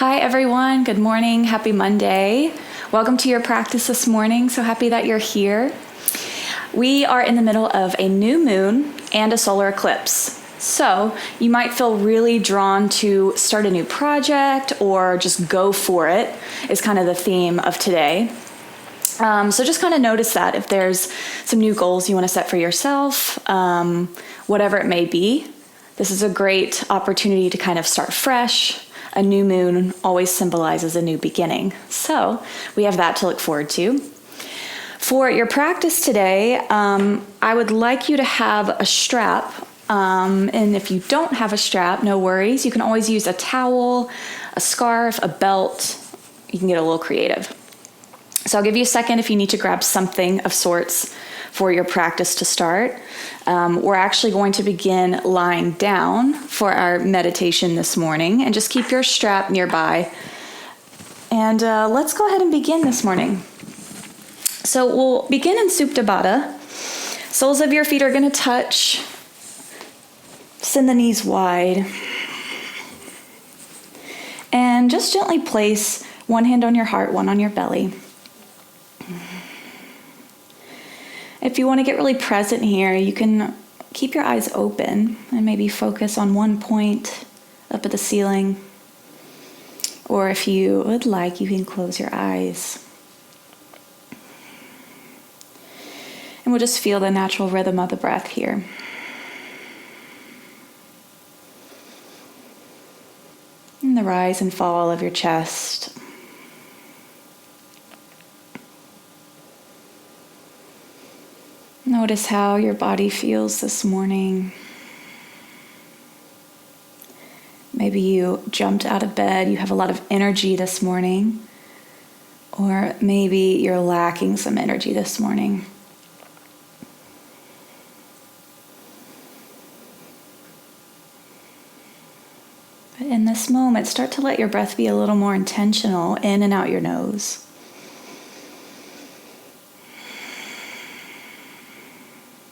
Hi everyone, good morning, happy Monday. Welcome to your practice this morning. So happy that you're here. We are in the middle of a new moon and a solar eclipse. So you might feel really drawn to start a new project or just go for it is kind of the theme of today. So just kind of notice that if there's some new goals you want to set for yourself, whatever it may be, this is a great opportunity to kind of start fresh. A new moon always symbolizes a new beginning. So we have that to look forward to. For your practice today, I would like you to have a strap. And if you don't have a strap, no worries. You can always use a towel, a scarf, a belt. You can get a little creative. So I'll give you a second if you need to grab something of sorts for your practice to start. We're actually going to begin lying down for our meditation this morning, and just keep your strap nearby. And let's go ahead and begin this morning. So we'll begin in Supta Baddha. Soles of your feet are going to touch. Send the knees wide. And just gently place one hand on your heart, one on your belly. If you want to get really present here, you can keep your eyes open and maybe focus on one point up at the ceiling. Or if you would like, you can close your eyes. And we'll just feel the natural rhythm of the breath here. And the rise and fall of your chest. Notice how your body feels this morning. Maybe you jumped out of bed, you have a lot of energy this morning, or maybe you're lacking some energy this morning. But in this moment, start to let your breath be a little more intentional in and out your nose.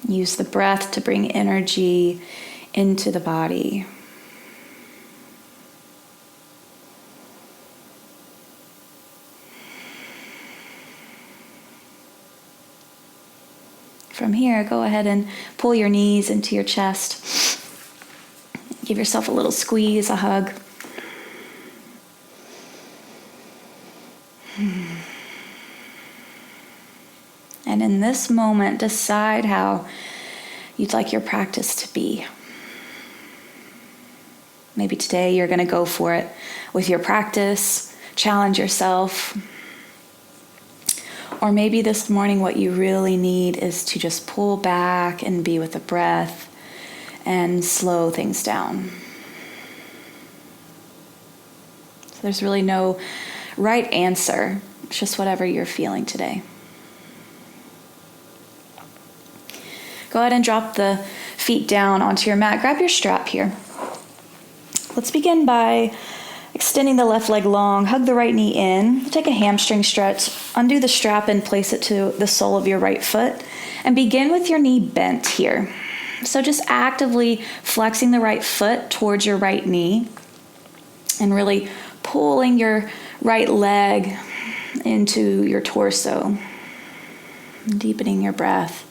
Use the breath to bring energy into the body. From here, go ahead and pull your knees into your chest. Give yourself a little squeeze, a hug. And in this moment, decide how you'd like your practice to be. Maybe today you're going to go for it with your practice, challenge yourself. Or maybe this morning what you really need is to just pull back and be with the breath and slow things down. So there's really no right answer. It's just whatever you're feeling today. Go ahead and drop the feet down onto your mat. Grab your strap here. Let's begin by extending the left leg long. Hug the right knee in. Take a hamstring stretch. Undo the strap and place it to the sole of your right foot. And begin with your knee bent here. So just actively flexing the right foot towards your right knee. And really pulling your right leg into your torso. Deepening your breath.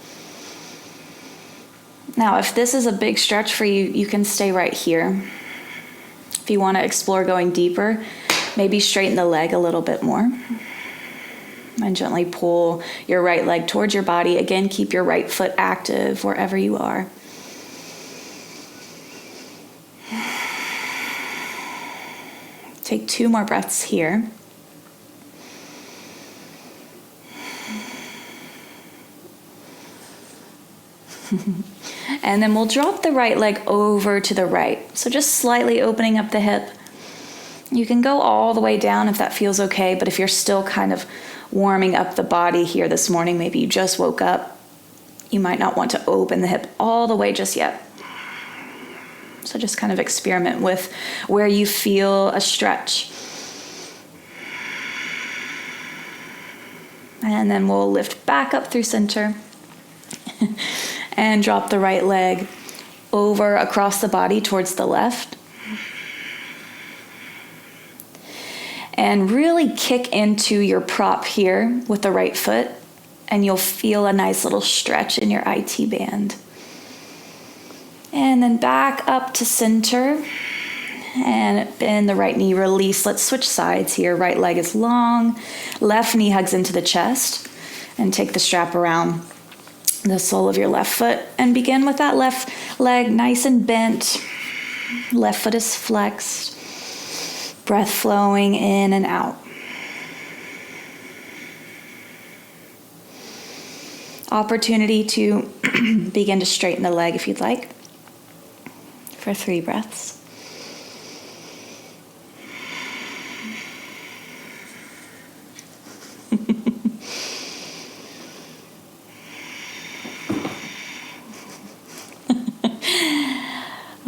Now, if this is a big stretch for you, you can stay right here. If you want to explore going deeper, maybe straighten the leg a little bit more. And gently pull your right leg towards your body. Again, keep your right foot active wherever you are. Take 2 more breaths here. And then we'll drop the right leg over to the right. So just slightly opening up the hip. You can go all the way down if that feels okay, but if you're still kind of warming up the body here this morning, maybe you just woke up, you might not want to open the hip all the way just yet. So just kind of experiment with where you feel a stretch. And then we'll lift back up through center. And drop the right leg over across the body towards the left. And really kick into your prop here with the right foot, and you'll feel a nice little stretch in your IT band. And then back up to center and bend the right knee, release. Let's switch sides here. Right leg is long, left knee hugs into the chest, and take the strap around the sole of your left foot and begin with that left leg nice and bent. Left foot is flexed. Breath flowing in and out. Opportunity to begin to straighten the leg if you'd like for 3 breaths.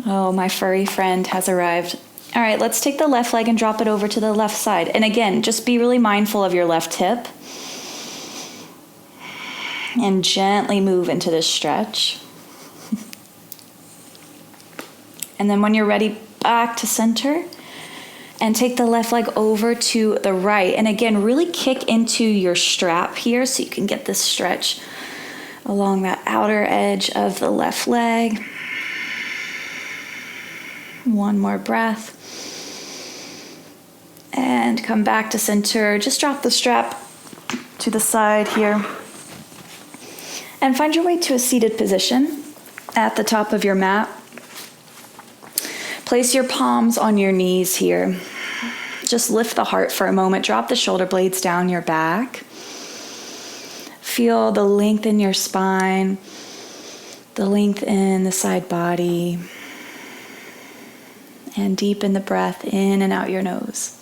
Oh, my furry friend has arrived. All right, let's take the left leg and drop it over to the left side. And again, just be really mindful of your left hip. And gently move into this stretch. And then when you're ready, back to center. And take the left leg over to the right. And again, really kick into your strap here so you can get this stretch along that outer edge of the left leg. One more breath. And come back to center. Just drop the strap to the side here. And find your way to a seated position at the top of your mat. Place your palms on your knees here. Just lift the heart for a moment. Drop the shoulder blades down your back. Feel the length in your spine, the length in the side body. And deepen the breath in and out your nose.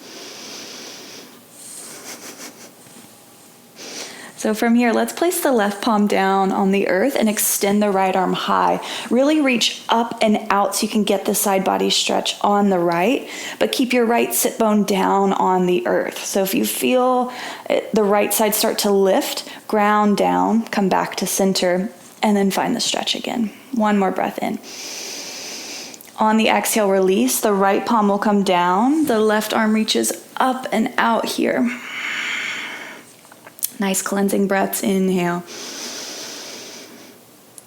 So from here, let's place the left palm down on the earth and extend the right arm high. Really reach up and out so you can get the side body stretch on the right, but keep your right sit bone down on the earth. So if you feel the right side start to lift, ground down, come back to center, and then find the stretch again. One more breath in. On the exhale, release. The right palm will come down. The left arm reaches up and out here. Nice cleansing breaths. Inhale.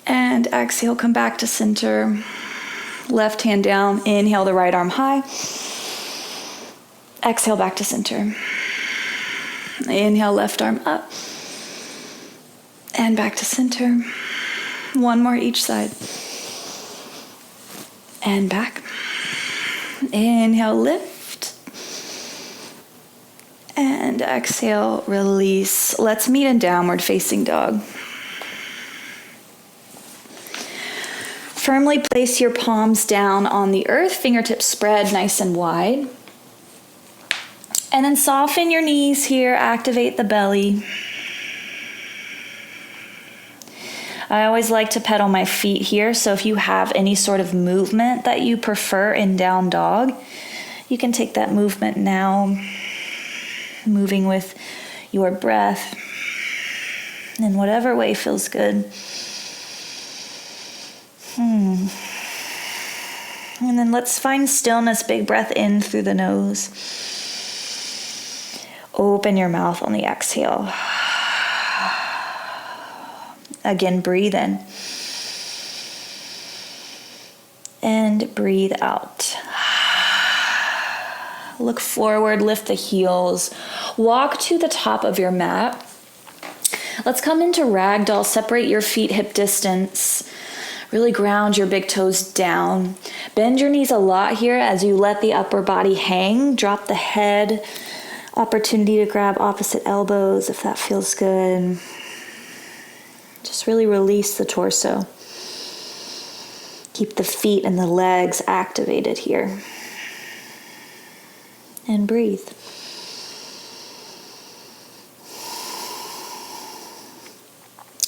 And exhale, come back to center. Left hand down. Inhale, the right arm high. Exhale, back to center. Inhale, left arm up. And back to center. One more each side. And back. Inhale, lift. And exhale, release. Let's meet in downward facing dog. Firmly place your palms down on the earth, fingertips spread nice and wide. And then soften your knees here, activate the belly. I always like to pedal my feet here, so if you have any sort of movement that you prefer in down dog, you can take that movement now, moving with your breath in whatever way feels good. And then let's find stillness, big breath in through the nose. Open your mouth on the exhale. Again, breathe in. And breathe out. Look forward, lift the heels. Walk to the top of your mat. Let's come into ragdoll. Separate your feet hip distance. Really ground your big toes down. Bend your knees a lot here as you let the upper body hang. Drop the head. Opportunity to grab opposite elbows if that feels good. Just really release the torso. Keep the feet and the legs activated here. And breathe.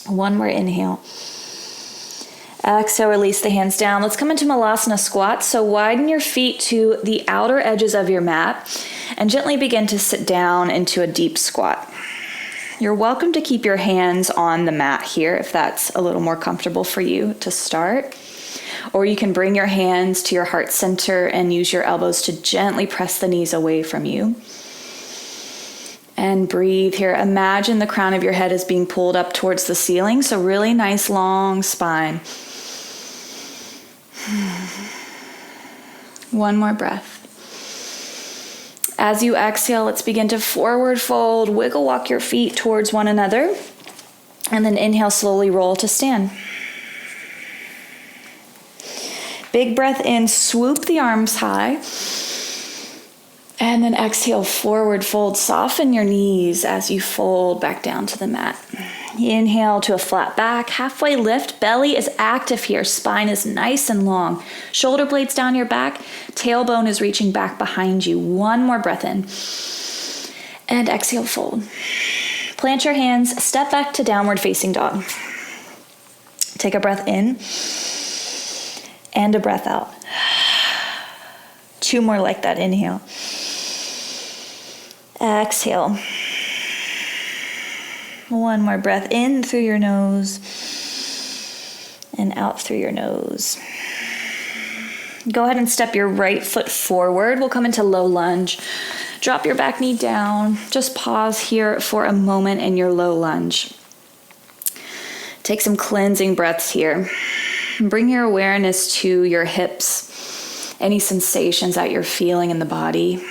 One more inhale. Exhale, release the hands down. Let's come into Malasana Squat. So widen your feet to the outer edges of your mat and gently begin to sit down into a deep squat. You're welcome to keep your hands on the mat here if that's a little more comfortable for you to start. Or you can bring your hands to your heart center and use your elbows to gently press the knees away from you. And breathe here. Imagine the crown of your head is being pulled up towards the ceiling. So really nice long spine. One more breath. As you exhale, let's begin to forward fold. Wiggle walk your feet towards one another. And then inhale, slowly roll to stand. Big breath in, swoop the arms high. And then exhale, forward fold. Soften your knees as you fold back down to the mat. Inhale to a flat back, halfway lift. Belly is active here. Spine is nice and long. Shoulder blades down your back. Tailbone is reaching back behind you. One more breath in. And exhale, fold. Plant your hands, step back to downward facing dog. Take a breath in and a breath out. 2 more like that. Inhale. Exhale. 1 more breath in through your nose and out through your nose. Go ahead and step your right foot forward. We'll come into low lunge. Drop your back knee down. Just pause here for a moment in your low lunge. Take some cleansing breaths here. Bring your awareness to your hips. Any sensations that you're feeling in the body.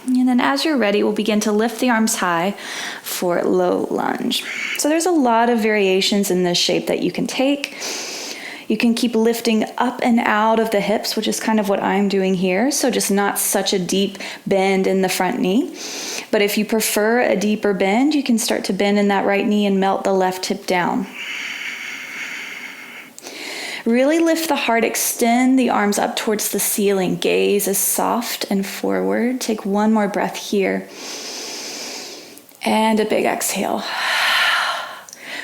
And then as you're ready, we'll begin to lift the arms high for low lunge. So there's a lot of variations in this shape that you can take. You can keep lifting up and out of the hips, which is kind of what I'm doing here. So just not such a deep bend in the front knee. But if you prefer a deeper bend, you can start to bend in that right knee and melt the left hip down. Really lift the heart, extend the arms up towards the ceiling. Gaze is soft and forward. Take 1 more breath here. And a big exhale.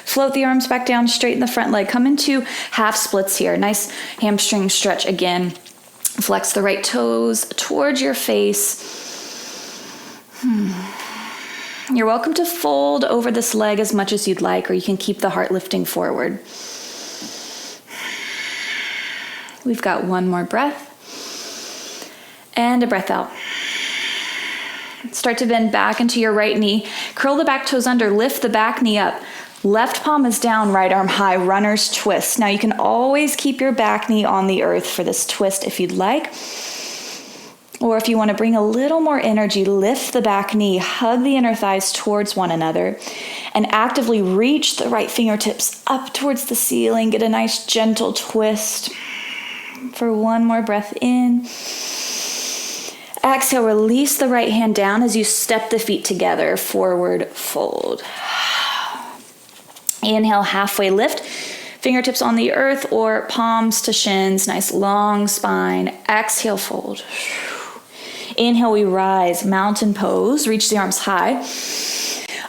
Float the arms back down, straighten the front leg. Come into half splits here. Nice hamstring stretch again. Flex the right toes towards your face. You're welcome to fold over this leg as much as you'd like, or you can keep the heart lifting forward. We've got 1 more breath. And a breath out. Start to bend back into your right knee. Curl the back toes under, lift the back knee up. Left palm is down, right arm high, runner's twist. Now you can always keep your back knee on the earth for this twist if you'd like. Or if you want to bring a little more energy, lift the back knee, hug the inner thighs towards one another, and actively reach the right fingertips up towards the ceiling. Get a nice gentle twist. For 1 more breath in. Exhale, release the right hand down as you step the feet together, forward fold. Inhale, halfway lift, fingertips on the earth or palms to shins, nice long spine. Exhale, fold. Inhale, we rise, mountain pose, reach the arms high.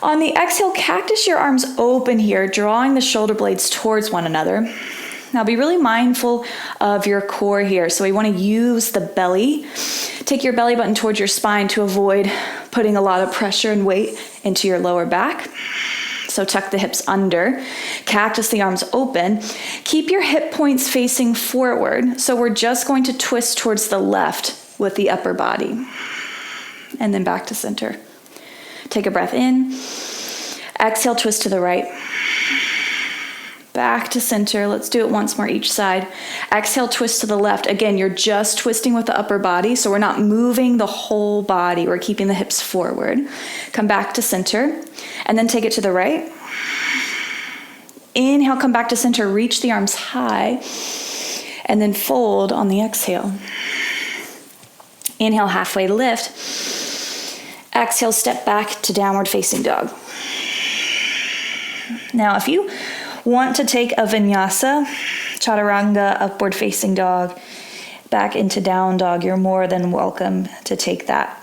On the exhale, cactus your arms open here, drawing the shoulder blades towards one another. Now be really mindful of your core here. So we want to use the belly. Take your belly button towards your spine to avoid putting a lot of pressure and weight into your lower back. So tuck the hips under, cactus the arms open. Keep your hip points facing forward. So we're just going to twist towards the left with the upper body. And then back to center. Take a breath in. Exhale, twist to the right. Back to center. Let's do it once more each side. Exhale, twist to the left. Again, you're just twisting with the upper body, so we're not moving the whole body. We're keeping the hips forward. Come back to center, and then take it to the right. Inhale, come back to center. Reach the arms high, and then fold on the exhale. Inhale, halfway lift. Exhale, step back to downward facing dog. Now, if you want to take a vinyasa, chaturanga, upward facing dog, back into down dog, you're more than welcome to take that.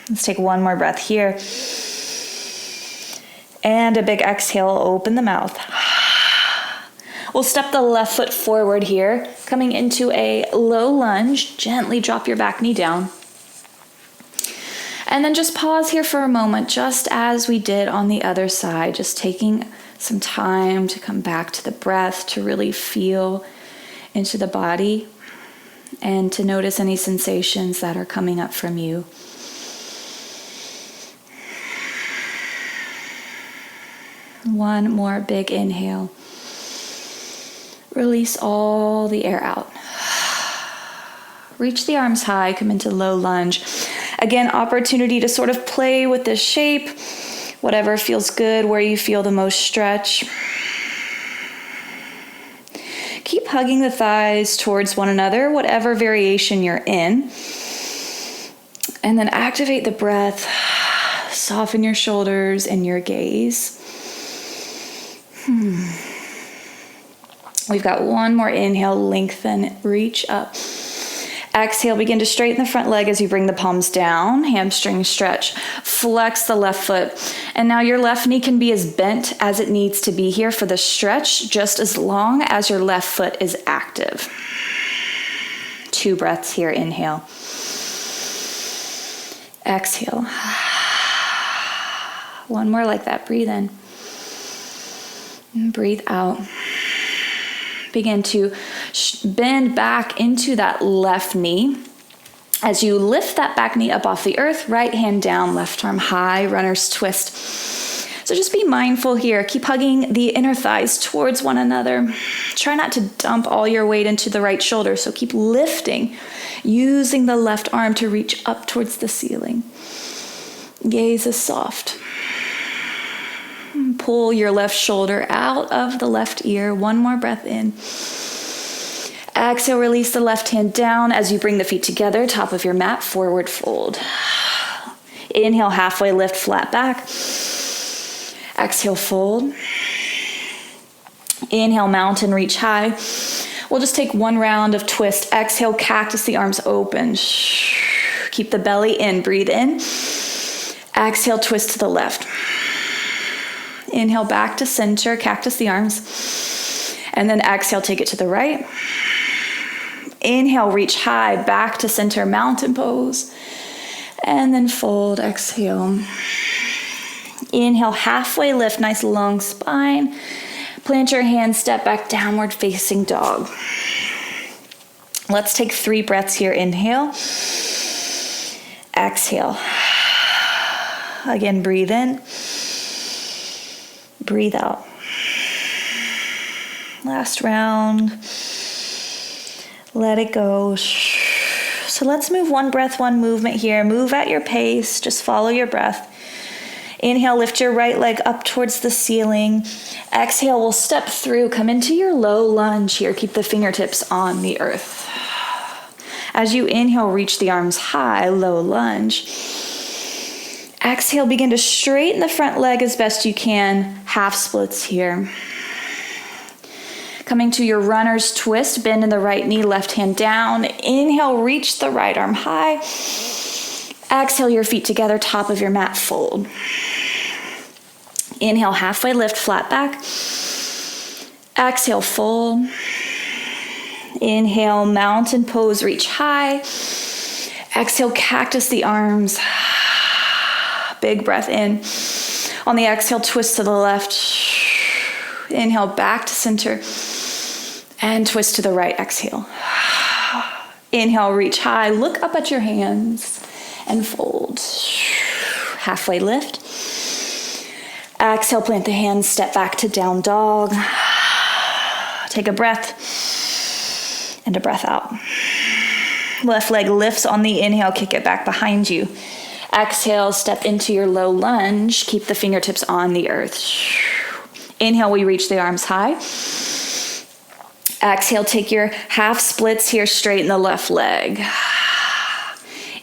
Let's take 1 more breath here. And a big exhale, open the mouth. We'll step the left foot forward here, coming into a low lunge. Gently drop your back knee down. And then just pause here for a moment, just as we did on the other side, just taking some time to come back to the breath, to really feel into the body. and to notice any sensations that are coming up from you. One more big inhale. Release all the air out. Reach the arms high, come into low lunge. Again, opportunity to sort of play with this shape, whatever feels good, where you feel the most stretch. Keep hugging the thighs towards one another, whatever variation you're in. And then activate the breath. Soften your shoulders and your gaze. We've got one more inhale, lengthen, reach up. Exhale, begin to straighten the front leg as you bring the palms down, hamstring stretch. Flex the left foot. And now your left knee can be as bent as it needs to be here for the stretch, just as long as your left foot is active. 2 breaths here, inhale. Exhale. One more like that, breathe in. And breathe out. Begin to bend back into that left knee. As you lift that back knee up off the earth, right hand down, left arm high, runner's twist. So just be mindful here. Keep hugging the inner thighs towards one another. Try not to dump all your weight into the right shoulder, so keep lifting, using the left arm to reach up towards the ceiling. Gaze is soft. Pull your left shoulder out of the left ear. One more breath in. Exhale, release the left hand down as you bring the feet together, top of your mat, forward fold. Inhale, halfway lift, flat back. Exhale, fold. Inhale, mountain, reach high. We'll just take one round of twist. Exhale, cactus, the arms open. Keep the belly in, breathe in. Exhale, twist to the left. Inhale, back to center, cactus the arms. And then exhale, take it to the right. Inhale, reach high, back to center, mountain pose. And then fold, exhale. Inhale, halfway lift, nice long spine. Plant your hands, step back, downward facing dog. Let's take 3 breaths here. Inhale. Exhale. Again, breathe in. Breathe out. Last round. Let it go. So let's move 1 breath, 1 movement here. Move at your pace. Just follow your breath. Inhale, lift your right leg up towards the ceiling. Exhale, we'll step through. Come into your low lunge here. Keep the fingertips on the earth. As you inhale, reach the arms high, low lunge. Exhale, begin to straighten the front leg as best you can. Half splits here. Coming to your runner's twist, bend in the right knee, left hand down. Inhale, reach the right arm high. Exhale, your feet together, top of your mat, fold. Inhale, halfway lift, flat back. Exhale, fold. Inhale, mountain pose, reach high. Exhale, cactus the arms. Big breath in. On the exhale, twist to the left. Inhale, back to center. And twist to the right, exhale. Inhale, reach high. Look up at your hands and fold. Halfway lift. Exhale, plant the hands, step back to down dog. Take a breath and a breath out. Left leg lifts on the inhale, kick it back behind you. Exhale, step into your low lunge. Keep the fingertips on the earth. Inhale, we reach the arms high. Exhale, take your half splits here, straighten the left leg.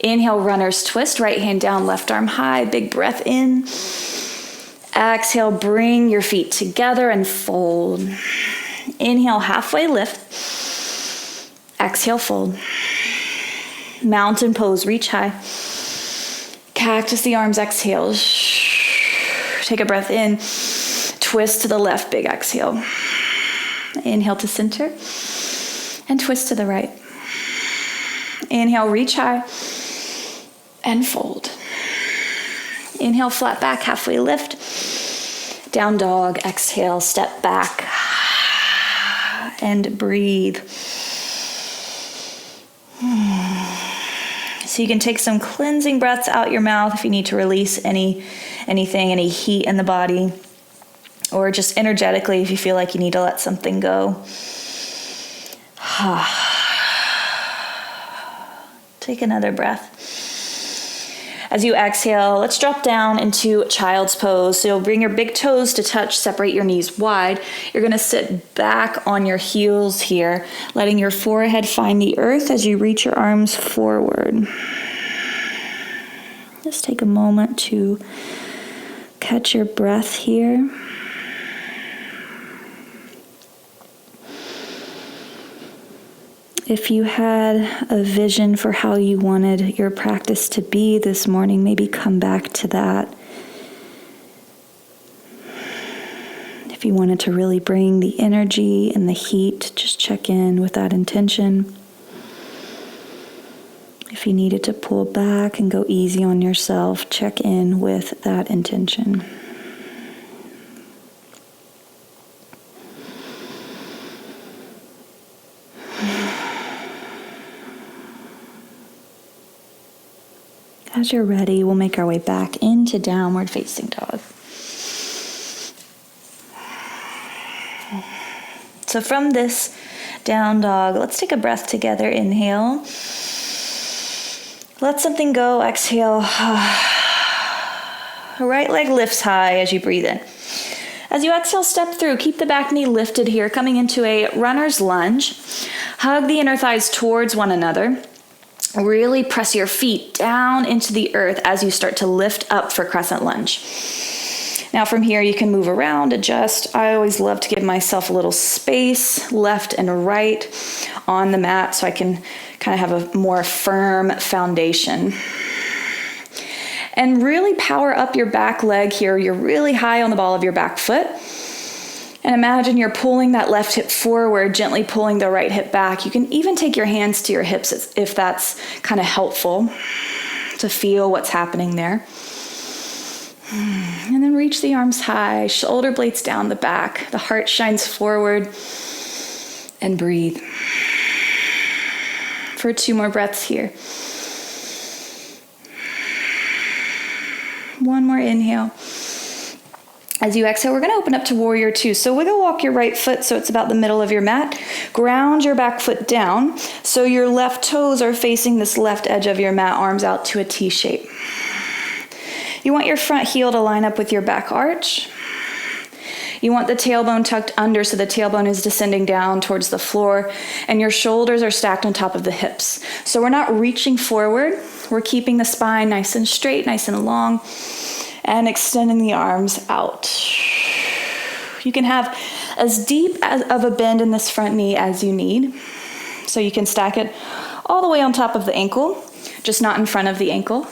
Inhale, runner's twist, right hand down, left arm high, big breath in. Exhale, bring your feet together and fold. Inhale, halfway lift. Exhale, fold. Mountain pose, reach high. Cactus the arms, exhale. Take a breath in. Twist to the left, big exhale. Inhale to center. And twist to the right. Inhale, reach high. And fold. Inhale, flat back, halfway lift. Down dog, exhale, step back. And breathe. So you can take some cleansing breaths out your mouth if you need to release any heat in the body, or just energetically if you feel like you need to let something go. Take another breath. As you exhale, let's drop down into child's pose. So you'll bring your big toes to touch, separate your knees wide. You're going to sit back on your heels here, letting your forehead find the earth as you reach your arms forward. Just take a moment to catch your breath here. If you had a vision for how you wanted your practice to be this morning, maybe come back to that. If you wanted to really bring the energy and the heat, just check in with that intention. If you needed to pull back and go easy on yourself, check in with that intention. As you're ready, we'll make our way back into downward facing dog. So from this down dog, let's take a breath together. Inhale. Let something go. Exhale. Right leg lifts high as you breathe in. As you exhale, step through. Keep the back knee lifted here, coming into a runner's lunge. Hug the inner thighs towards one another. Really press your feet down into the earth as you start to lift up for crescent lunge. Now from here, you can move around, adjust. I always love to give myself a little space left and right on the mat so I can kind of have a more firm foundation. And really power up your back leg here. You're really high on the ball of your back foot. And imagine you're pulling that left hip forward, gently pulling the right hip back. You can even take your hands to your hips if that's kind of helpful to feel what's happening there. And then reach the arms high, shoulder blades down the back. The heart shines forward, and breathe. For 2 more breaths here. One more inhale. As you exhale, we're going to open up to Warrior II. So wiggle walk your right foot so it's about the middle of your mat. Ground your back foot down so your left toes are facing this left edge of your mat, arms out to a T shape. You want your front heel to line up with your back arch. You want the tailbone tucked under so the tailbone is descending down towards the floor and your shoulders are stacked on top of the hips. So we're not reaching forward. We're keeping the spine nice and straight, nice and long, and extending the arms out. You can have as deep of a bend in this front knee as you need. So you can stack it all the way on top of the ankle, just not in front of the ankle.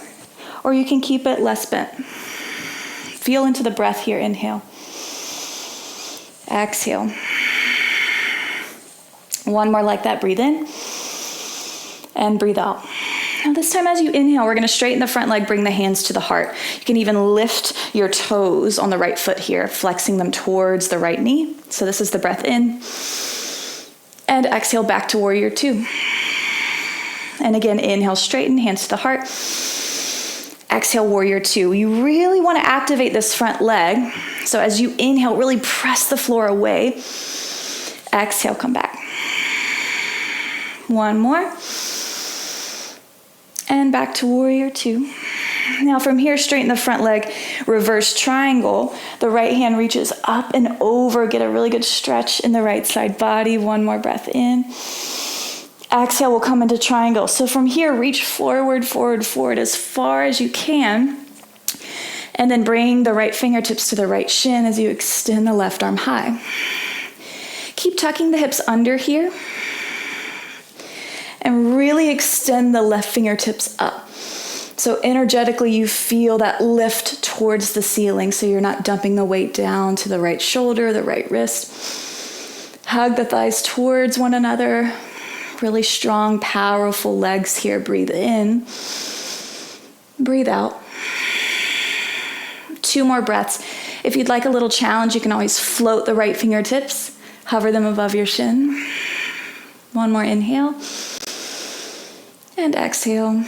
Or you can keep it less bent. Feel into the breath here. Inhale. Exhale. One more like that. Breathe in. And breathe out. Now this time as you inhale, we're going to straighten the front leg, bring the hands to the heart. You can even lift your toes on the right foot here, flexing them towards the right knee. So this is the breath in. And exhale back to Warrior II. And again, inhale, straighten, hands to the heart. Exhale, Warrior II. You really want to activate this front leg. So as you inhale, really press the floor away. Exhale, come back. One more. And back to Warrior II. Now from here, straighten the front leg, reverse triangle. The right hand reaches up and over. Get a really good stretch in the right side body. One more breath in. Exhale, we'll come into triangle. So from here, reach forward, forward, forward as far as you can. And then bring the right fingertips to the right shin as you extend the left arm high. Keep tucking the hips under here. And really extend the left fingertips up. So energetically, you feel that lift towards the ceiling. So you're not dumping the weight down to the right shoulder, the right wrist. Hug the thighs towards one another. Really strong, powerful legs here. Breathe in. Breathe out. 2 more breaths. If you'd like a little challenge, you can always float the right fingertips. Hover them above your shin. One more inhale. And exhale.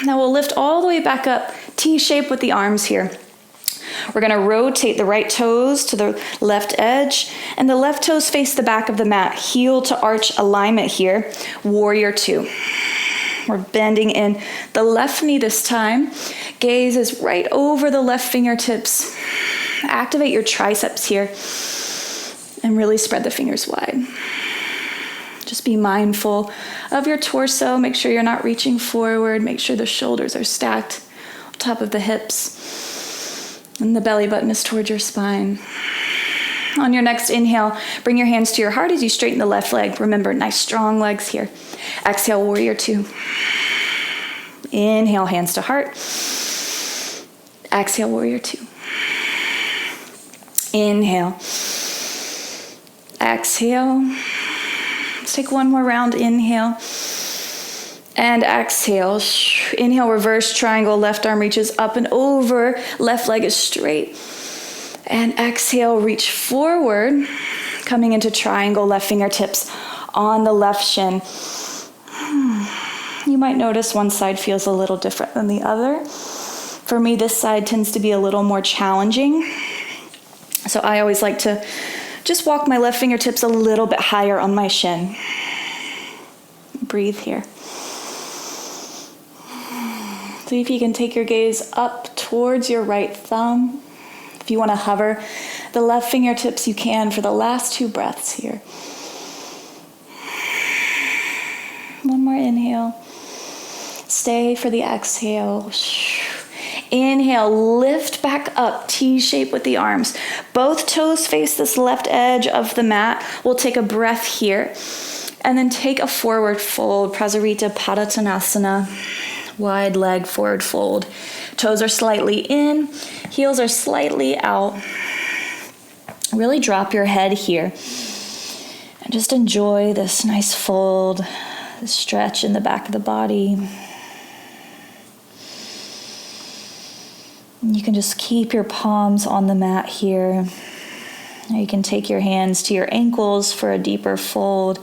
Now we'll lift all the way back up, T-shape with the arms here. We're going to rotate the right toes to the left edge, and the left toes face the back of the mat, heel to arch alignment here, Warrior II. We're bending in the left knee this time. Gaze is right over the left fingertips. Activate your triceps here and really spread the fingers wide. Just be mindful of your torso. Make sure you're not reaching forward. Make sure the shoulders are stacked on top of the hips. And the belly button is towards your spine. On your next inhale, bring your hands to your heart as you straighten the left leg. Remember, nice strong legs here. Exhale, Warrior II. Inhale, hands to heart. Exhale, Warrior II. Inhale. Exhale. Let's take one more round. Inhale. And exhale. Inhale, reverse triangle. Left arm reaches up and over. Left leg is straight. And exhale, reach forward. Coming into triangle, left fingertips on the left shin. You might notice one side feels a little different than the other. For me, this side tends to be a little more challenging. So I always like to just walk my left fingertips a little bit higher on my shin. Breathe here. See if you can take your gaze up towards your right thumb. If you want to hover the left fingertips, you can for the last 2 breaths here. One more inhale. Stay for the exhale. Inhale, lift back up, T-shape with the arms. Both toes face this left edge of the mat. We'll take a breath here. And then take a forward fold, Prasarita Padottanasana. Wide leg forward fold. Toes are slightly in, heels are slightly out. Really drop your head here. And just enjoy this nice fold, this stretch in the back of the body. You can just keep your palms on the mat here. You can take your hands to your ankles for a deeper fold.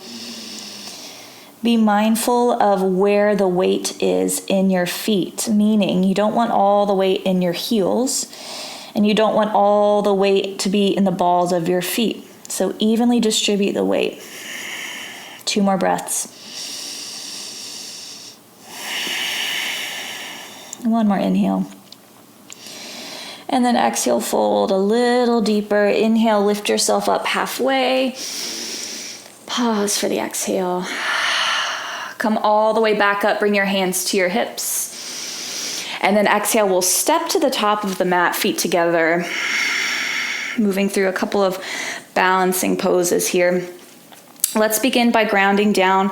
Be mindful of where the weight is in your feet, meaning you don't want all the weight in your heels, and you don't want all the weight to be in the balls of your feet. So evenly distribute the weight. 2 more breaths. 1 more inhale. And then exhale, fold a little deeper. Inhale, lift yourself up halfway. Pause for the exhale. Come all the way back up. Bring your hands to your hips. And then exhale, we'll step to the top of the mat, feet together. Moving through a couple of balancing poses here. Let's begin by grounding down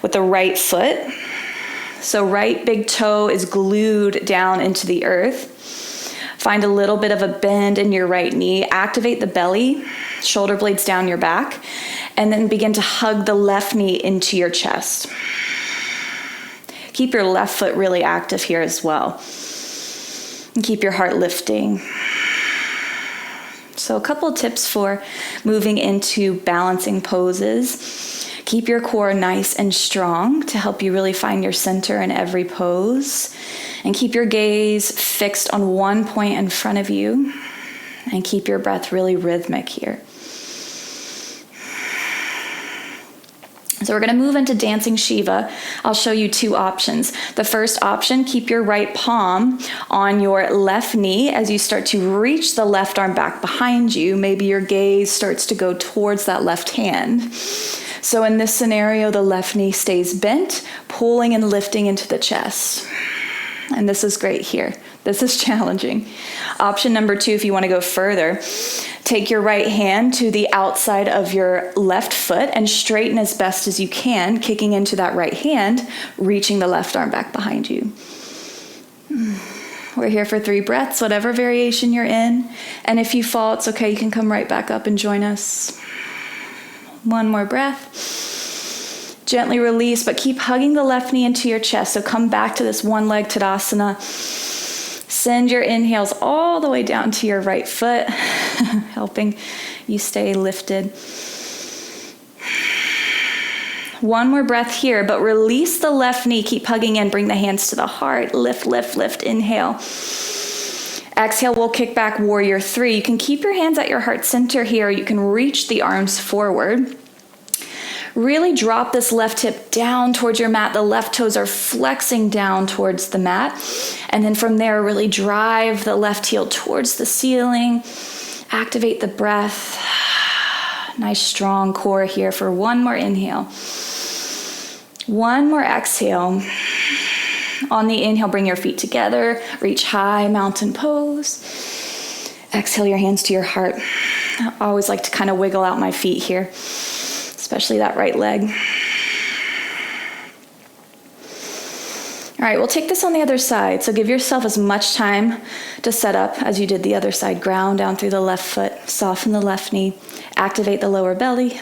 with the right foot. So right big toe is glued down into the earth. Find a little bit of a bend in your right knee. Activate the belly, shoulder blades down your back, and then begin to hug the left knee into your chest. Keep your left foot really active here as well. And keep your heart lifting. So a couple tips for moving into balancing poses. Keep your core nice and strong to help you really find your center in every pose. And keep your gaze fixed on one point in front of you. And keep your breath really rhythmic here. So we're going to move into dancing Shiva. I'll show you 2 options. The first option, keep your right palm on your left knee as you start to reach the left arm back behind you. Maybe your gaze starts to go towards that left hand. So in this scenario, the left knee stays bent, pulling and lifting into the chest. And this is great here. This is challenging. Option number 2, if you want to go further, take your right hand to the outside of your left foot and straighten as best as you can, kicking into that right hand, reaching the left arm back behind you. We're here for 3 breaths, whatever variation you're in. And if you fall, it's okay. You can come right back up and join us. 1 more breath. Gently release, but keep hugging the left knee into your chest. So come back to this one-leg Tadasana. Send your inhales all the way down to your right foot, helping you stay lifted. One more breath here, but release the left knee. Keep hugging in. Bring the hands to the heart. Lift, lift, lift. Inhale. Exhale, we'll kick back Warrior III. You can keep your hands at your heart center here. You can reach the arms forward. Really drop this left hip down towards your mat. The left toes are flexing down towards the mat. And then from there, really drive the left heel towards the ceiling. Activate the breath. Nice strong core here for one more inhale. One more exhale. On the inhale, bring your feet together. Reach high, mountain pose. Exhale your hands to your heart. I always like to kind of wiggle out my feet here, especially that right leg. All right, we'll take this on the other side. So give yourself as much time to set up as you did the other side. Ground down through the left foot. Soften the left knee. Activate the lower belly.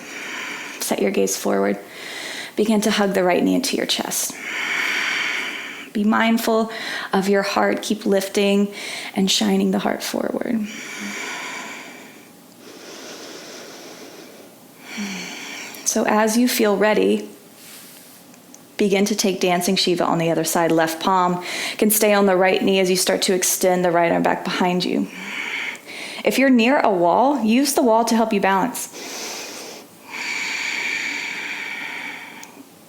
Set your gaze forward. Begin to hug the right knee into your chest. Be mindful of your heart. Keep lifting and shining the heart forward. So as you feel ready, begin to take dancing Shiva on the other side. Left palm can stay on the right knee as you start to extend the right arm back behind you. If you're near a wall, use the wall to help you balance.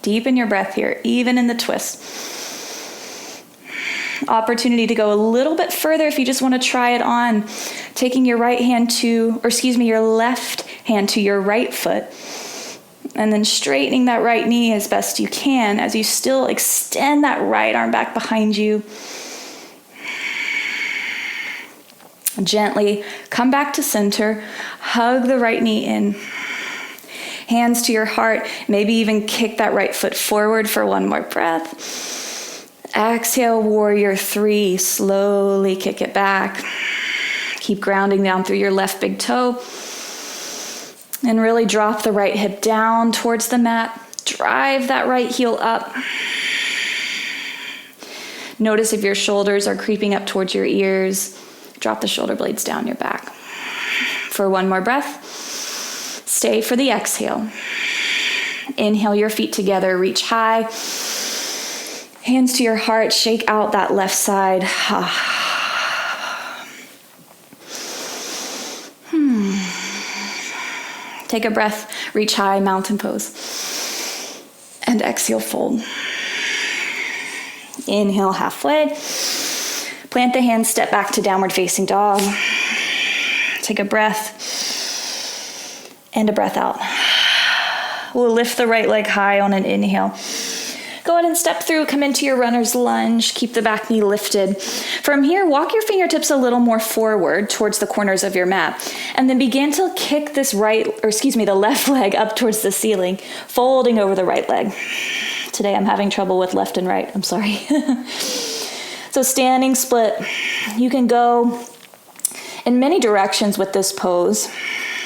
Deepen your breath here, even in the twist. Opportunity to go a little bit further if you just want to try it on. Taking your left hand to your right foot. And then straightening that right knee as best you can as you still extend that right arm back behind you. Gently come back to center. Hug the right knee in. Hands to your heart. Maybe even kick that right foot forward for one more breath. Exhale, Warrior III. Slowly kick it back. Keep grounding down through your left big toe. And really drop the right hip down towards the mat. Drive that right heel up. Notice if your shoulders are creeping up towards your ears. Drop the shoulder blades down your back. For one more breath, stay for the exhale. Inhale your feet together, reach high. Hands to your heart, shake out that left side. Take a breath, reach high, mountain pose. And exhale, fold. Inhale halfway. Plant the hands, step back to downward facing dog. Take a breath and a breath out. We'll lift the right leg high on an inhale. Go ahead and step through, come into your runner's lunge, keep the back knee lifted. From here, walk your fingertips a little more forward towards the corners of your mat, and then begin to kick this the left leg up towards the ceiling, folding over the right leg. Today I'm having trouble with left and right, I'm sorry. So standing split, you can go in many directions with this pose.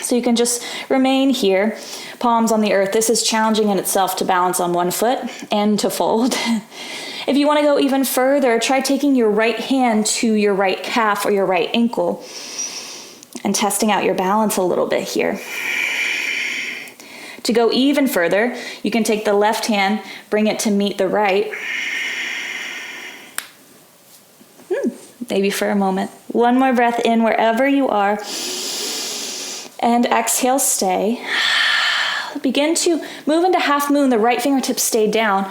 So you can just remain here, palms on the earth. This is challenging in itself to balance on one foot and to fold. If you want to go even further, try taking your right hand to your right calf or your right ankle and testing out your balance a little bit here. To go even further, you can take the left hand, bring it to meet the right. Maybe for a moment. One more breath in wherever you are. And exhale, stay. Begin to move into half moon. The right fingertips stay down.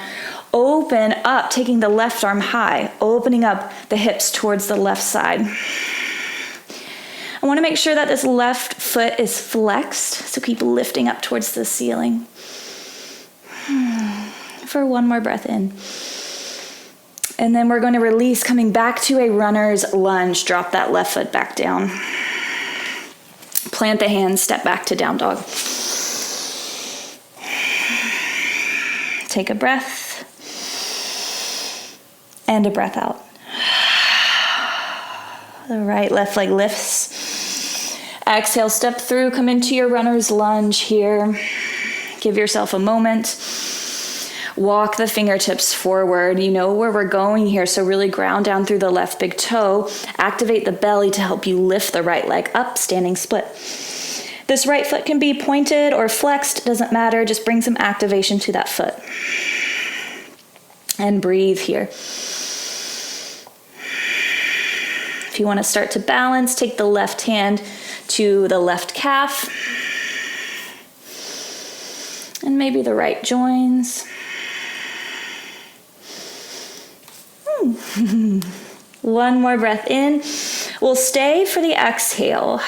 Open up, taking the left arm high, opening up the hips towards the left side. I want to make sure that this left foot is flexed, so keep lifting up towards the ceiling. For one more breath in. And then we're going to release, coming back to a runner's lunge. Drop that left foot back down. Plant the hands, step back to down dog. Take a breath. And a breath out. The right left leg lifts. Exhale, step through, come into your runner's lunge here. Give yourself a moment. Walk the fingertips forward. You know where we're going here, so really ground down through the left big toe. Activate the belly to help you lift the right leg up, standing split. This right foot can be pointed or flexed, doesn't matter, just bring some activation to that foot. And breathe here. If you want to start to balance, take the left hand to the left calf. And maybe the right joins. One more breath in. We'll stay for the exhale.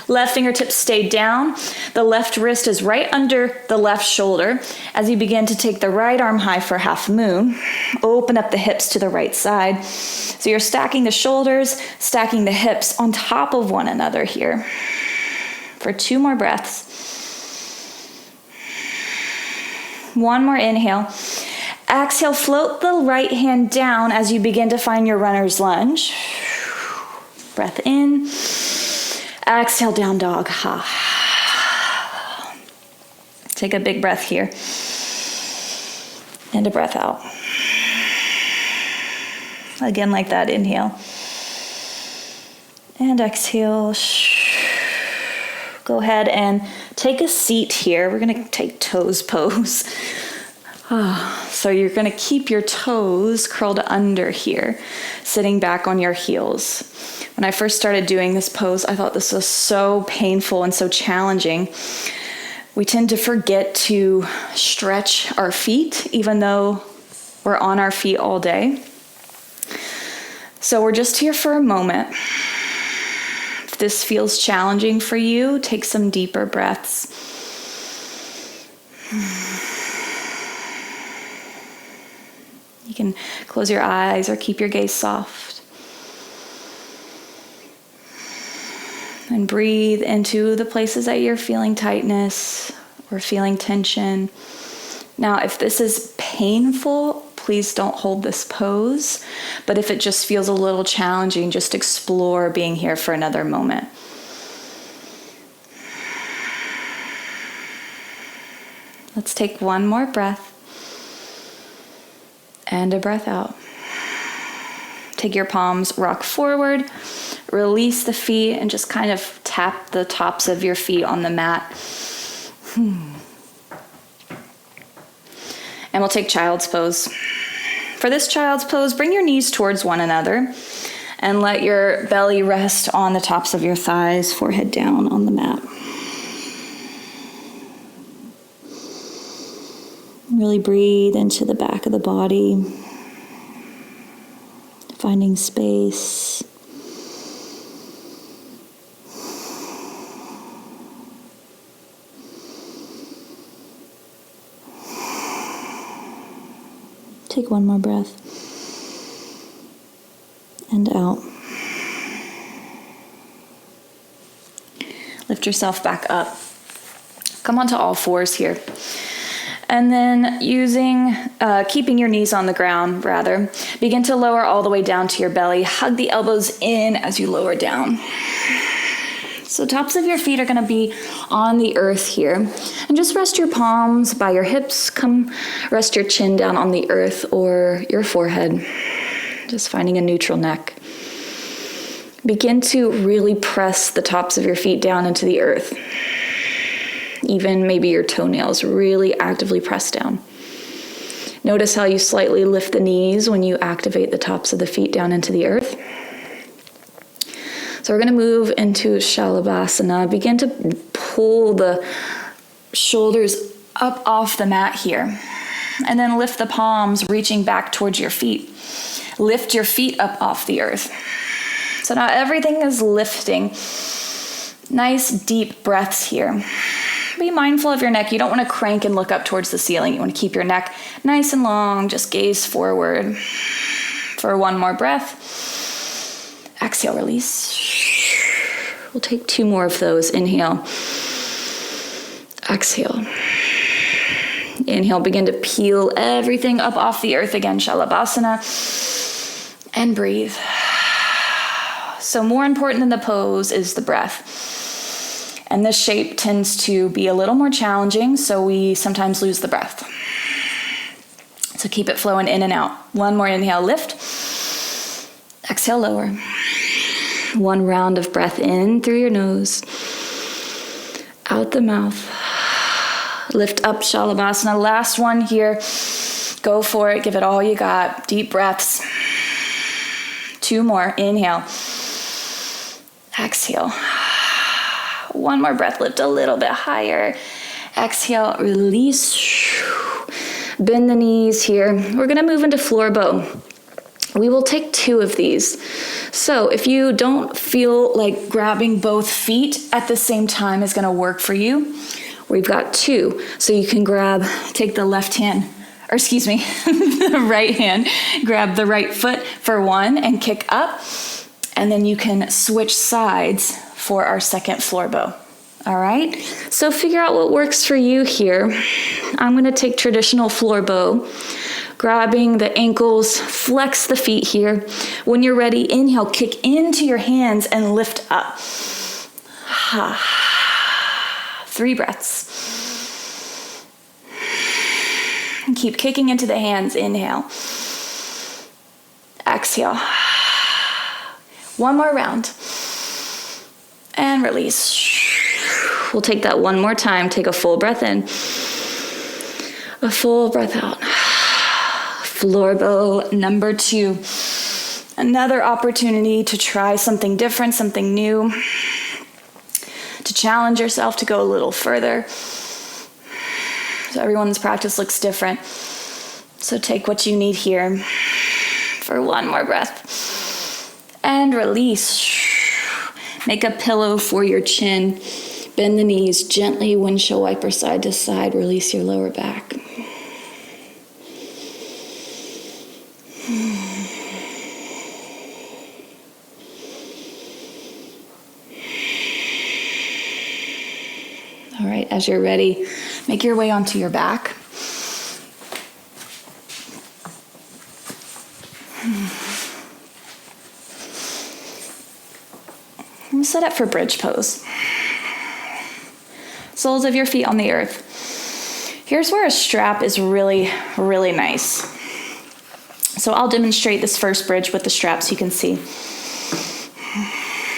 Left fingertips stay down. The left wrist is right under the left shoulder. As you begin to take the right arm high for half moon, open up the hips to the right side. So you're stacking the shoulders, stacking the hips on top of one another here. For 2 more breaths. One more inhale. Exhale, float the right hand down as you begin to find your runner's lunge. Breath in. Exhale, down dog. Take a big breath here. And a breath out. Again, like that, inhale. And exhale. Go ahead and take a seat here. We're going to take toes pose. So you're going to keep your toes curled under here, sitting back on your heels. When I first started doing this pose, I thought this was so painful and so challenging. We tend to forget to stretch our feet, even though we're on our feet all day. So we're just here for a moment. If this feels challenging for you, take some deeper breaths. You can close your eyes or keep your gaze soft. And breathe into the places that you're feeling tightness or feeling tension. Now, if this is painful, please don't hold this pose. But if it just feels a little challenging, just explore being here for another moment. Let's take one more breath. And a breath out. Take your palms, rock forward, release the feet, and just kind of tap the tops of your feet on the mat. And we'll take child's pose. For this child's pose, bring your knees towards one another and let your belly rest on the tops of your thighs, forehead down on the mat. Really breathe into the back of the body, finding space. Take one more breath. And out. Lift yourself back up. Come onto all fours here. And then keeping your knees on the ground, begin to lower all the way down to your belly. Hug the elbows in as you lower down. So tops of your feet are going to be on the earth here. And just rest your palms by your hips. Come rest your chin down on the earth or your forehead. Just finding a neutral neck. Begin to really press the tops of your feet down into the earth. Even maybe your toenails, really actively press down. Notice how you slightly lift the knees when you activate the tops of the feet down into the earth. So we're going to move into Shalabhasana. Begin to pull the shoulders up off the mat here. And then lift the palms, reaching back towards your feet. Lift your feet up off the earth. So now everything is lifting. Nice deep breaths here. Be mindful of your neck. You don't want to crank and look up towards the ceiling. You want to keep your neck nice and long. Just gaze forward. For one more breath. Exhale, release. We'll take 2 more of those. Inhale. Exhale. Inhale, begin to peel everything up off the earth again. Shalabhasana. And breathe. So more important than the pose is the breath. And this shape tends to be a little more challenging, so we sometimes lose the breath. So keep it flowing in and out. One more inhale, lift. Exhale, lower. One round of breath in through your nose. Out the mouth. Lift up, Shalabhasana. Last one here. Go for it. Give it all you got. Deep breaths. 2 more. Inhale. Exhale. 1 more breath. Lift a little bit higher. Exhale. Release. Bend the knees here. We're going to move into floor bow. We will take 2 of these. So if you don't feel like grabbing both feet at the same time is going to work for you, we've got 2. So you can take the left hand, or excuse me, the right hand, grab the right foot for 1 and kick up. And then you can switch sides for our second floor bow. All right? So figure out what works for you here. I'm going to take traditional floor bow. Grabbing the ankles, flex the feet here. When you're ready, inhale, kick into your hands and lift up. 3 breaths. And keep kicking into the hands. Inhale. Exhale. 1 more round. And release. We'll take that 1 more time. Take a full breath in. A full breath out. Floor bow number 2. Another opportunity to try something different, something new, to challenge yourself to go a little further. So everyone's practice looks different. So take what you need here for 1 more breath. And release. Make a pillow for your chin. Bend the knees gently, windshield wiper side to side. Release your lower back. All right, as you're ready, make your way onto your back. And set up for bridge pose. Soles of your feet on the earth. Here's where a strap is really, really nice. So I'll demonstrate this first bridge with the strap so you can see.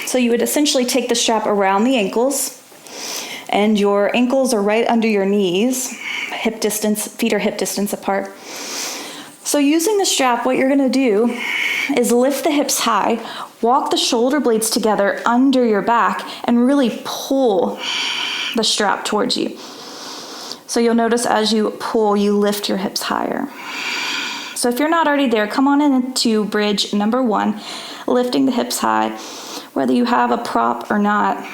So you would essentially take the strap around the ankles, and your ankles are right under your knees, hip distance, feet are hip distance apart. So using the strap, what you're gonna do is lift the hips high, walk the shoulder blades together under your back, and really pull the strap towards you. So you'll notice as you pull, you lift your hips higher. So if you're not already there, come on into bridge number 1, lifting the hips high, whether you have a prop or not.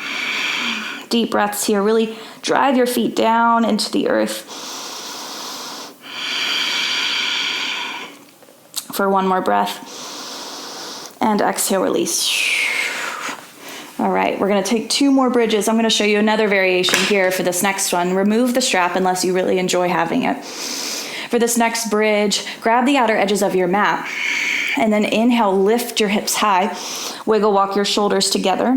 Deep breaths here. Really drive your feet down into the earth. For 1 more breath. And exhale, release. All right, we're going to take 2 more bridges. I'm going to show you another variation here for this next one. Remove the strap unless you really enjoy having it. For this next bridge, grab the outer edges of your mat. And then inhale, lift your hips high. Wiggle walk your shoulders together.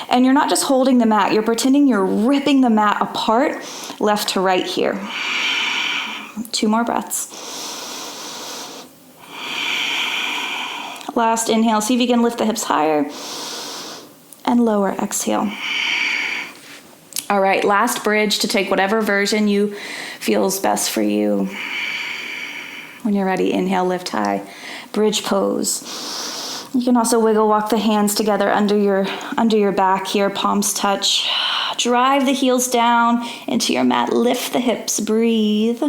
And you're not just holding the mat, you're pretending you're ripping the mat apart left to right here. 2 more breaths. Last inhale, see if you can lift the hips higher and lower, exhale. All right, last bridge to take whatever version you feels best for you. When you're ready, inhale, lift high, bridge pose. You can also wiggle walk the hands together under your back here, palms touch. Drive the heels down into your mat, lift the hips, breathe.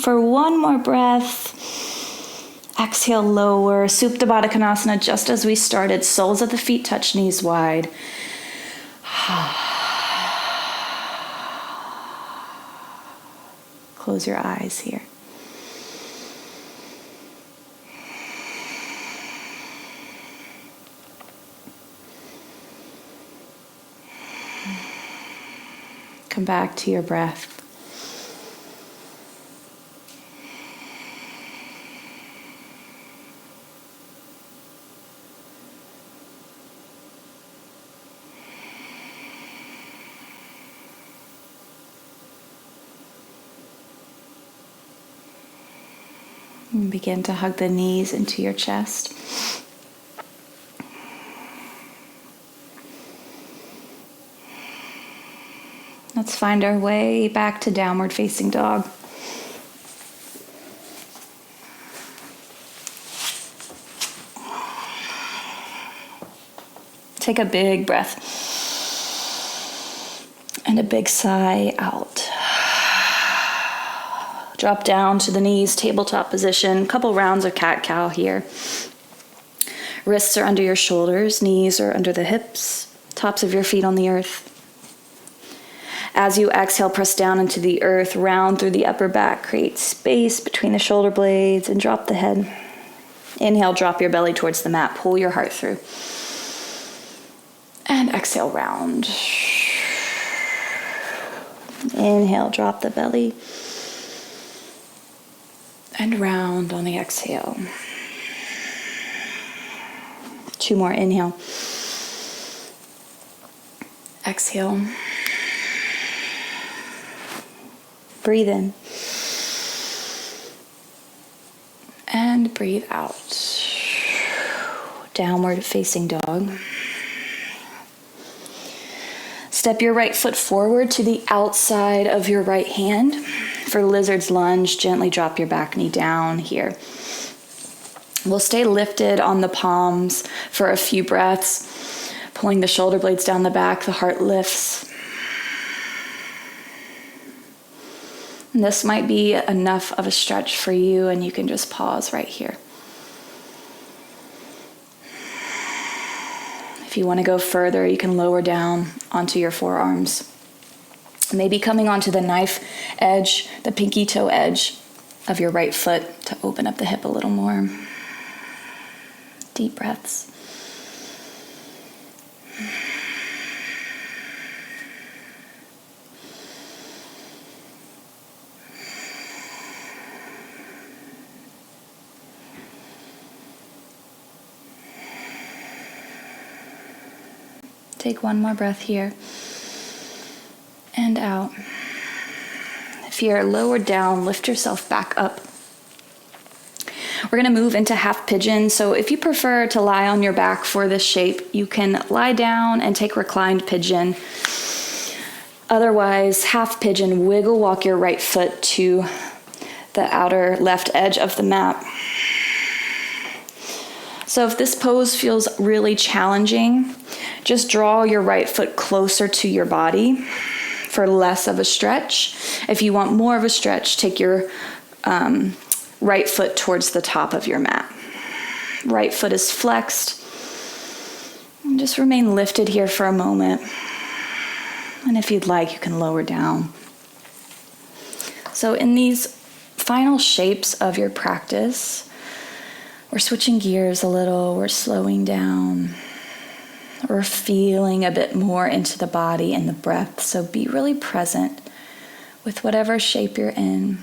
For 1 more breath, exhale, lower, Supta Baddha Konasana, just as we started. Soles of the feet touch, knees wide. Close your eyes here. Come back to your breath. And begin to hug the knees into your chest. Let's find our way back to downward facing dog. Take a big breath and a big sigh out. Drop down to the knees, tabletop position. Couple rounds of cat-cow here. Wrists are under your shoulders, knees are under the hips, tops of your feet on the earth. As you exhale, press down into the earth, round through the upper back, create space between the shoulder blades, and drop the head. Inhale, drop your belly towards the mat, pull your heart through. And exhale, round. Inhale, drop the belly. And round on the exhale. 2 more, inhale. Exhale. Breathe in. And breathe out. Downward facing dog. Step your right foot forward to the outside of your right hand. For lizard's lunge, gently drop your back knee down here. We'll stay lifted on the palms for a few breaths, pulling the shoulder blades down the back, the heart lifts. And this might be enough of a stretch for you, and you can just pause right here. If you want to go further, you can lower down onto your forearms. Maybe coming onto the knife edge, the pinky toe edge of your right foot to open up the hip a little more. Deep breaths. Take one more breath here and out. If you're lowered down, lift yourself back up. We're going to move into half pigeon. So if you prefer to lie on your back for this shape, you can lie down and take reclined pigeon. Otherwise, half pigeon, wiggle walk your right foot to the outer left edge of the mat. So if this pose feels really challenging, just draw your right foot closer to your body for less of a stretch. If you want more of a stretch, take your right foot towards the top of your mat. Right foot is flexed. And just remain lifted here for a moment. And if you'd like, you can lower down. So in these final shapes of your practice, we're switching gears a little, we're slowing down. We're feeling a bit more into the body and the breath. So be really present with whatever shape you're in.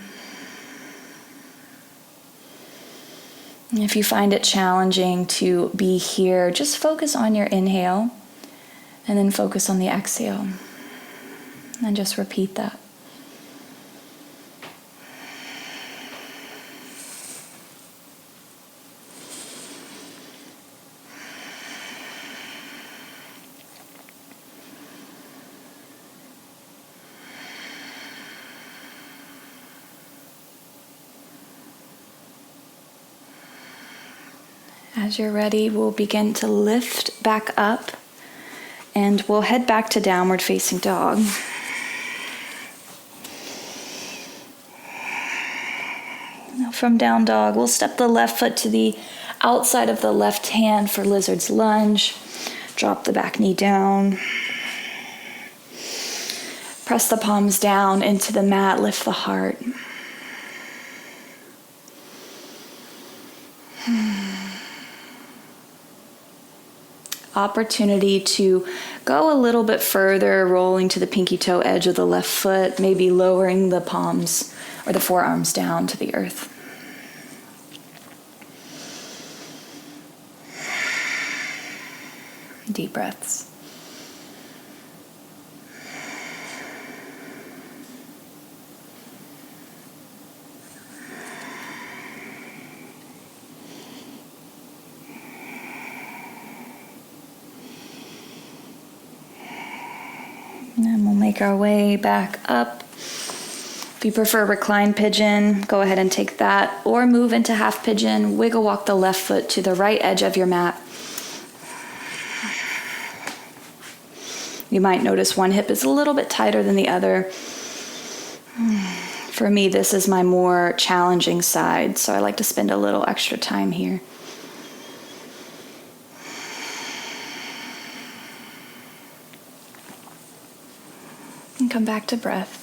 And if you find it challenging to be here, just focus on your inhale and then focus on the exhale. And just repeat that. As you're ready, we'll begin to lift back up and we'll head back to downward facing dog. Now from down dog, we'll step the left foot to the outside of the left hand for lizard's lunge. Drop the back knee down. Press the palms down into the mat, lift the heart. Opportunity to go a little bit further, rolling to the pinky toe edge of the left foot, maybe lowering the palms or the forearms down to the earth. Deep breaths. And we'll make make our way back up. If you prefer reclined pigeon, go ahead and take that, or move into half pigeon. Wiggle walk the left foot to the right edge of your mat. You might notice one hip is a little bit tighter than the other. For me, this is my more challenging side, so I like to spend a little extra time here. And come back to breath.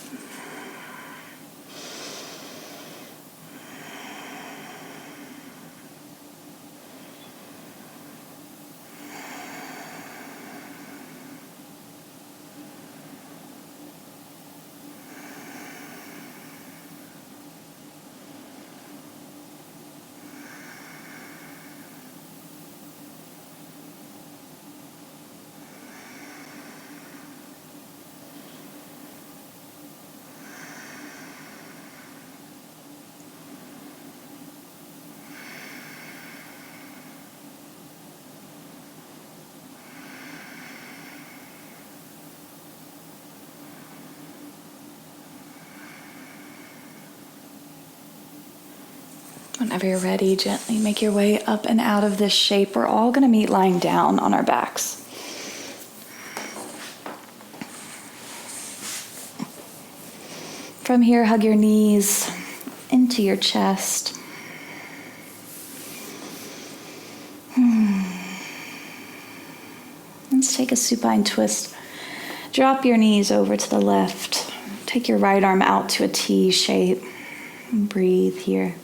Whenever you're ready, gently make your way up and out of this shape. We're all going to meet lying down on our backs. From here, hug your knees into your chest. Let's take a supine twist. Drop your knees over to the left. Take your right arm out to a T shape. And breathe here.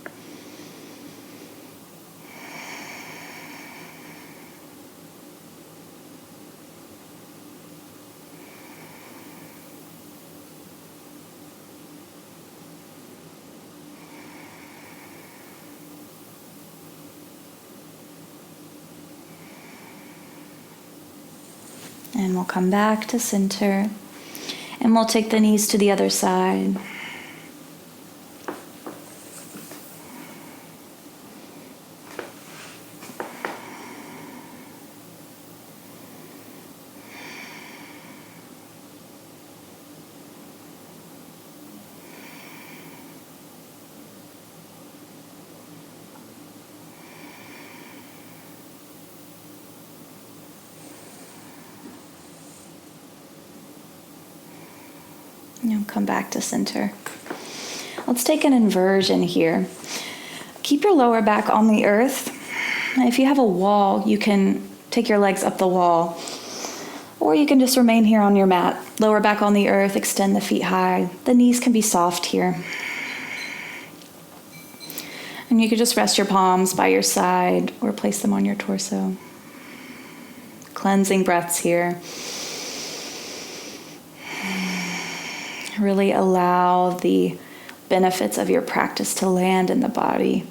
And we'll come back to center. And we'll take the knees to the other side. Now come back to center. Let's take an inversion here. Keep your lower back on the earth. If you have a wall, you can take your legs up the wall. Or you can just remain here on your mat. Lower back on the earth, extend the feet high. The knees can be soft here. And you can just rest your palms by your side or place them on your torso. Cleansing breaths here. Really allow the benefits of your practice to land in the body.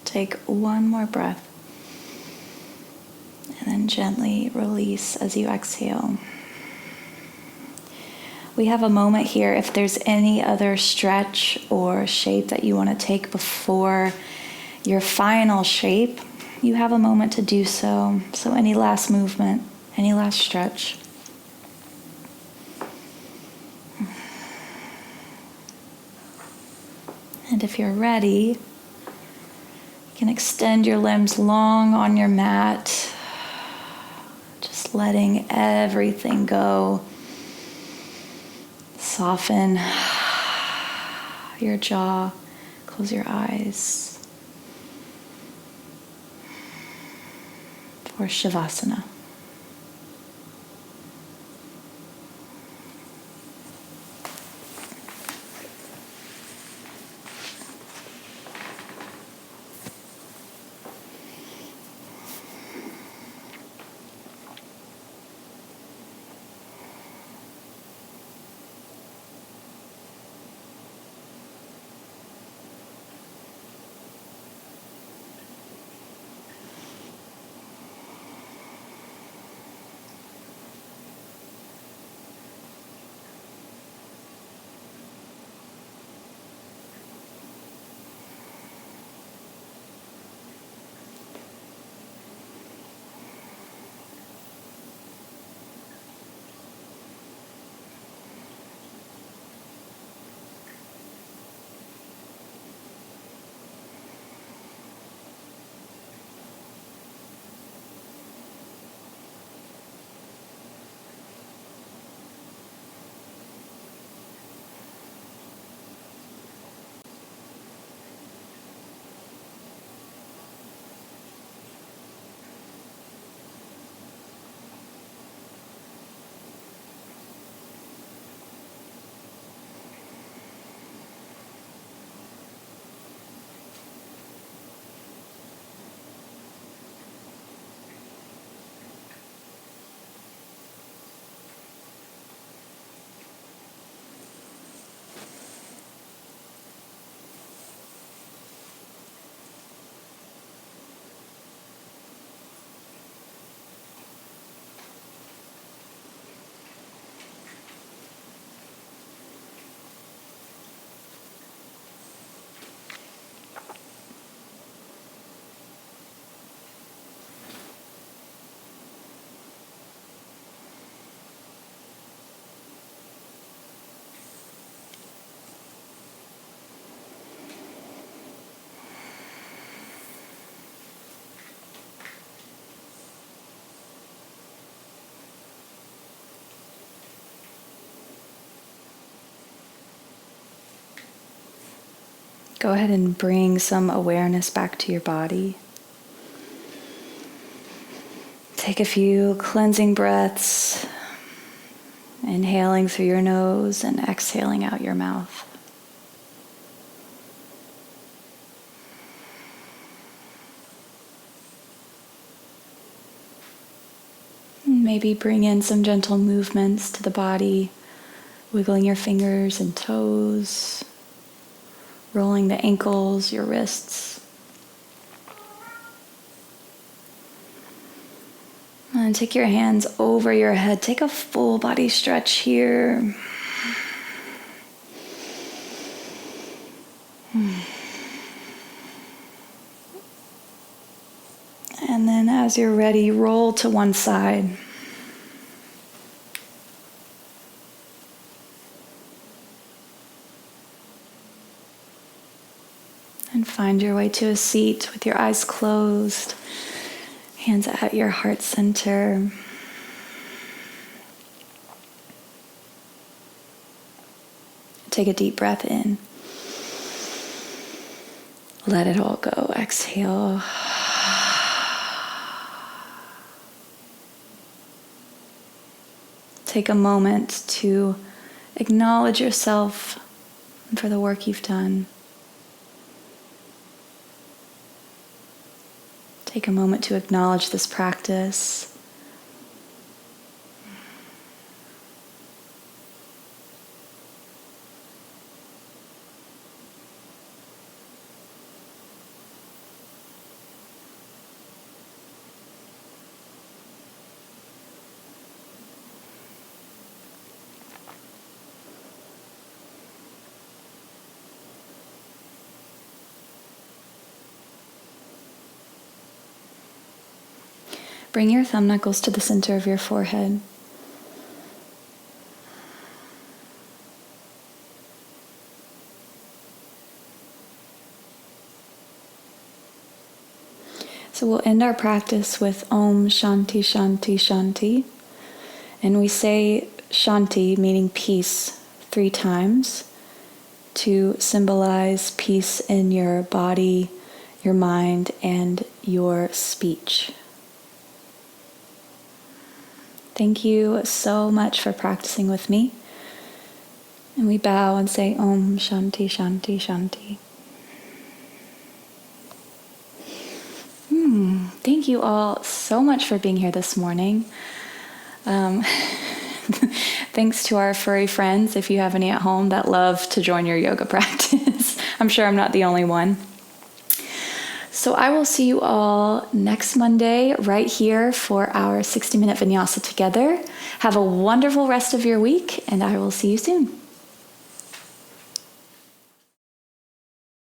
Take one more breath and then gently release as you exhale. We have a moment here. If there's any other stretch or shape that you want to take before your final shape, you have a moment to do so. So any last movement, any last stretch. And if you're ready, you can extend your limbs long on your mat, just letting everything go. Soften your jaw, close your eyes for Shavasana. Go ahead and bring some awareness back to your body. Take a few cleansing breaths, inhaling through your nose and exhaling out your mouth. Maybe bring in some gentle movements to the body, wiggling your fingers and toes, rolling the ankles, your wrists. And take your hands over your head. Take a full body stretch here. And then as you're ready, roll to one side. And find your way to a seat with your eyes closed, hands at your heart center. Take a deep breath in. Let it all go. Exhale. Take a moment to acknowledge yourself and for the work you've done. Take a moment to acknowledge this practice. Bring your thumb knuckles to the center of your forehead. So we'll end our practice with Om Shanti Shanti Shanti. And we say Shanti, meaning peace, 3 times to symbolize peace in your body, your mind, and your speech. Thank you so much for practicing with me. And we bow and say Om Shanti Shanti Shanti. Thank you all so much for being here this morning. Thanks to our furry friends, if you have any at home that love to join your yoga practice. I'm sure I'm not the only one. So I will see you all next Monday right here for our 60-minute vinyasa together. Have a wonderful rest of your week, and I will see you soon.